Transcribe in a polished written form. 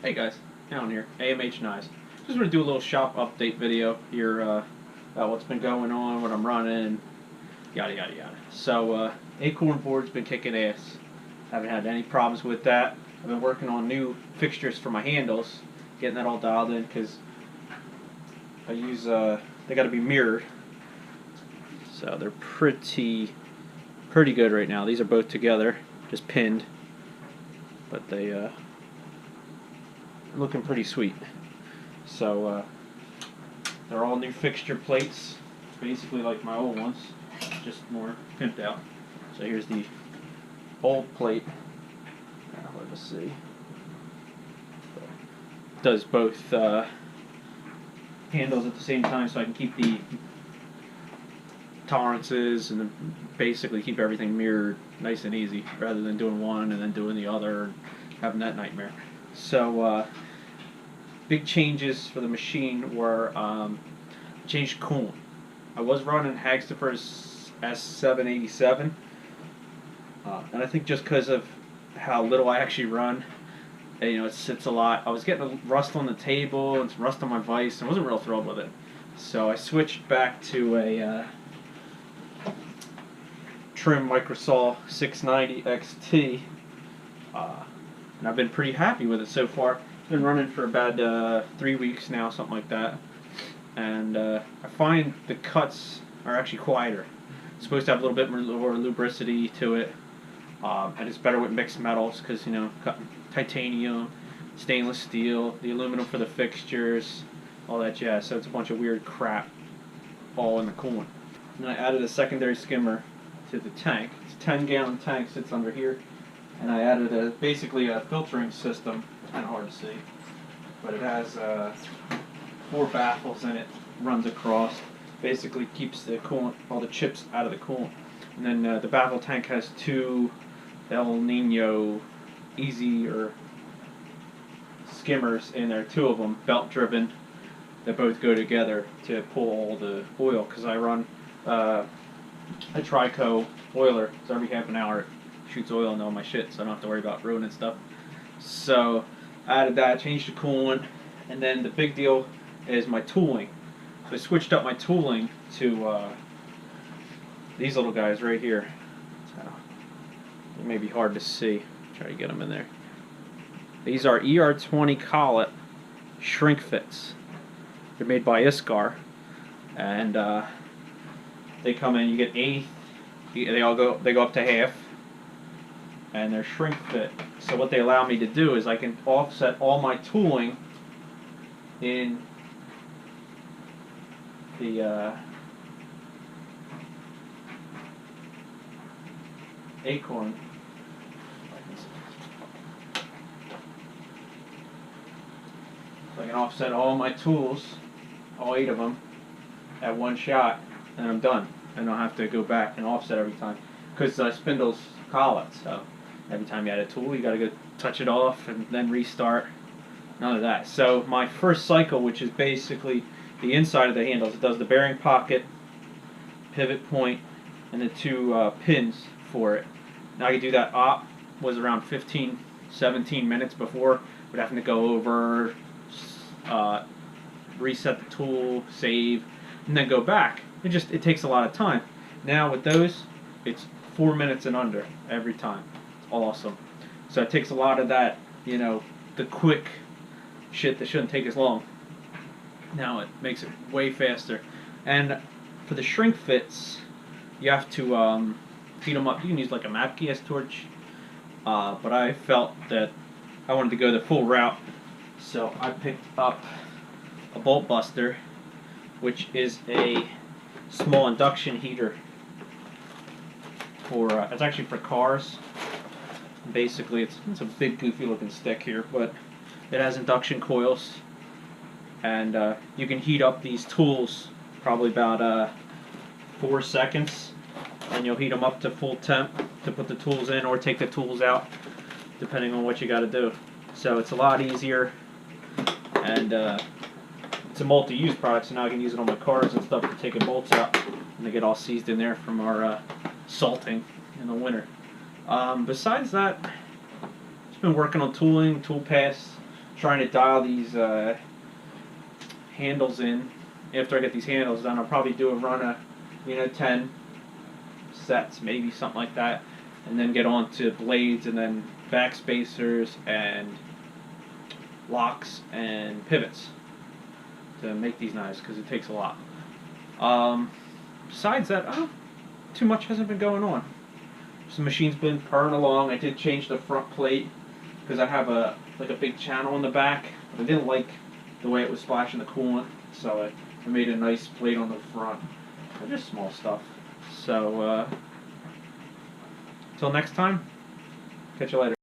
Hey guys, down here, AMH Knives. Just want to do a little shop update video here about what's been going on, what I'm running, yada yada yada. So, Acorn board's been kicking ass. Haven't had any problems with that. I've been working on new fixtures for my handles, getting that all dialed in because I use, they got to be mirrored. So they're pretty good right now. These are both together, just pinned, but they looking pretty sweet. So they're all new fixture plates, basically like my old ones, just more pimped out. So here's the old plate. Let us see. Does both handles at the same time, so I can keep the tolerances and basically keep everything mirrored nice and easy, rather than doing one and then doing the other and having that nightmare. So big changes for the machine were changed coolant. I was running Hagstopher's S787, and I think just because of how little I actually run, it sits a lot. I was getting a rust on the table and some rust on my vise. I wasn't real thrilled with it, so I switched back to a trim Microsaw 690 XT, and I've been pretty happy with it so far. It's been running for about 3 weeks now, something like that, and I find the cuts are actually quieter. It's supposed to have a little bit more lubricity to it, and it's better with mixed metals because, titanium, stainless steel, the aluminum for the fixtures, all that jazz. So it's a bunch of weird crap all in the coolant. And I added a secondary skimmer to the tank. It's a 10-gallon tank, sits under here, and I added basically a filtering system. It's kind of hard to see, but it has 4 baffles in it, runs across, basically keeps the coolant, all the chips out of the coolant. And then the baffle tank has 2 El Nino easy or skimmers in there, 2 of them belt driven, that both go together to pull all the oil, because I run a Trico oiler, so every half an hour it shoots oil into all my shit, so I don't have to worry about ruining stuff. So I added that, changed the coolant, and then the big deal is my tooling. So I switched up my tooling to these little guys right here. So it may be hard to see. Try to get them in there. These are ER20 collet shrink fits. They're made by Iscar, and they come in. You get 1/8. They go up to half, and they're shrink fit. So what they allow me to do is I can offset all my tooling in the Acorn. So I can offset all my tools, all 8 of them, at one shot, and I'm done. I don't have to go back and offset every time, because spindles collet. So every time you add a tool, you got to go touch it off and then restart. None of that. So my first cycle, which is basically the inside of the handles, it does the bearing pocket, pivot point, and the 2 pins for it. Now I could do that op was around 15-17 minutes before, but having to go over, reset the tool, save, and then go back. It takes a lot of time. Now with those, it's 4 minutes and under every time. It's awesome. So it takes a lot of that, the quick shit that shouldn't take as long. Now it makes it way faster. And for the shrink fits, you have to heat them up. You can use like a map gas torch, but I felt that I wanted to go the full route, so I picked up a bolt buster, which is a small induction heater for it's actually for cars. Basically it's a big goofy looking stick here, but it has induction coils, and you can heat up these tools probably about 4 seconds, and you'll heat them up to full temp to put the tools in or take the tools out, depending on what you got to do. So it's a lot easier, and it's a multi-use product, so now I can use it on my cars and stuff for taking bolts out, and they get all seized in there from our salting in the winter. Besides that, just been working on tooling, tool paths, trying to dial these handles in. After I get these handles done, I'll probably do a run of 10 sets, maybe something like that, and then get on to blades and then back spacers and locks and pivots to make these knives, because it takes a lot. Besides that, too much hasn't been going on. Some machine's been purring along. I did change the front plate because I have a big channel in the back. But I didn't like the way it was splashing the coolant, so I made a nice plate on the front. They're just small stuff. So, till next time, catch you later.